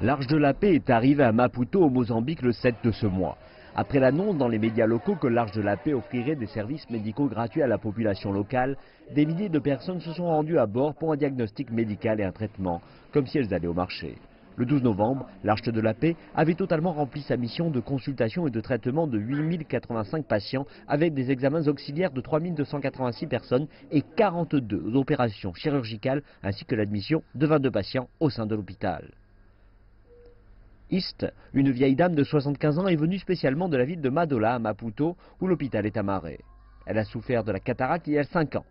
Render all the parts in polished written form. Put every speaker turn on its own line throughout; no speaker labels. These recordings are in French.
L'Arche de la Paix est arrivée à Maputo au Mozambique le 7 de ce mois. Après l'annonce dans les médias locaux que l'Arche de la Paix offrirait des services médicaux gratuits à la population locale, des milliers de personnes se sont rendues à bord pour un diagnostic médical et un traitement, comme si elles allaient au marché. Le 12 novembre, l'Arche de la Paix avait totalement rempli sa mission de consultation et de traitement de 8085 patients avec des examens auxiliaires de 3286 personnes et 42 opérations chirurgicales ainsi que l'admission de 22 patients au sein de l'hôpital. East, une vieille dame de 75 ans, est venue spécialement de la ville de Madola à Maputo, où l'hôpital est amarré. Elle a souffert de la cataracte il y a 5 ans.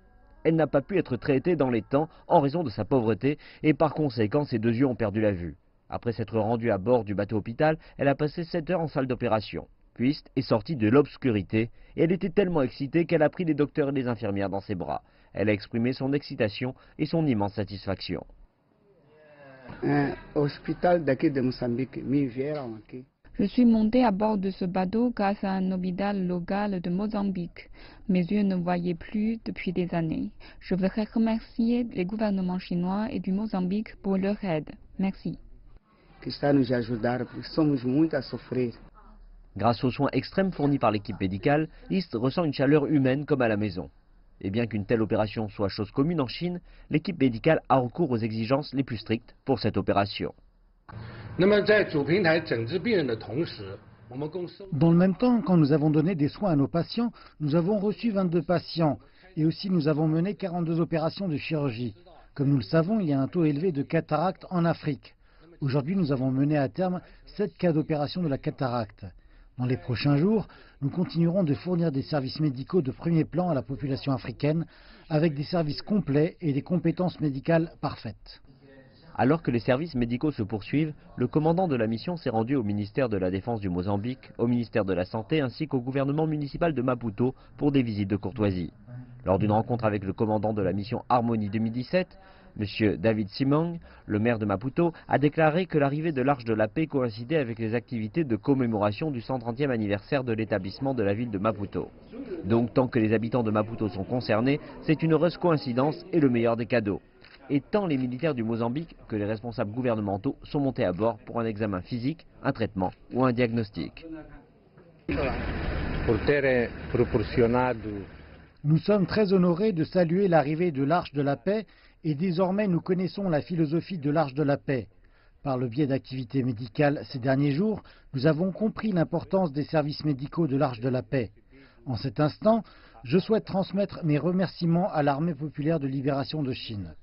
Elle n'a pas pu être traitée dans les temps en raison de sa pauvreté et par conséquent ses 2 yeux ont perdu la vue. Après s'être rendue à bord du bateau hôpital, elle a passé 7 heures en salle d'opération. Puis East est sortie de l'obscurité et elle était tellement excitée qu'elle a pris les docteurs et les infirmières dans ses bras. Elle a exprimé son excitation et son immense satisfaction.
Je suis montée à bord de ce bateau grâce à un hôpital local de Mozambique. Mes yeux ne voyaient plus depuis des années. Je voudrais remercier les gouvernements chinois et du Mozambique pour leur aide. Merci.
Grâce aux soins extrêmes fournis par l'équipe médicale, East ressent une chaleur humaine comme à la maison. Et bien qu'une telle opération soit chose commune en Chine, l'équipe médicale a recours aux exigences les plus strictes pour cette opération.
Dans le même temps, quand nous avons donné des soins à nos patients, nous avons reçu 22 patients et aussi nous avons mené 42 opérations de chirurgie. Comme nous le savons, il y a un taux élevé de cataracte en Afrique. Aujourd'hui, nous avons mené à terme 7 cas d'opération de la cataracte. Dans les prochains jours, nous continuerons de fournir des services médicaux de premier plan à la population africaine avec des services complets et des compétences médicales parfaites.
Alors que les services médicaux se poursuivent, le commandant de la mission s'est rendu au ministère de la Défense du Mozambique, au ministère de la Santé ainsi qu'au gouvernement municipal de Maputo pour des visites de courtoisie. Lors d'une rencontre avec le commandant de la mission Harmonie 2017, M. David Simong, le maire de Maputo, a déclaré que l'arrivée de l'Arche de la Paix coïncidait avec les activités de commémoration du 130e anniversaire de l'établissement de la ville de Maputo. Donc tant que les habitants de Maputo sont concernés, c'est une heureuse coïncidence et le meilleur des cadeaux. Et tant les militaires du Mozambique que les responsables gouvernementaux sont montés à bord pour un examen physique, un traitement ou un diagnostic.
Nous sommes très honorés de saluer l'arrivée de l'Arche de la Paix et désormais nous connaissons la philosophie de l'Arche de la Paix. Par le biais d'activités médicales ces derniers jours, nous avons compris l'importance des services médicaux de l'Arche de la Paix. En cet instant, je souhaite transmettre mes remerciements à l'Armée populaire de libération de Chine.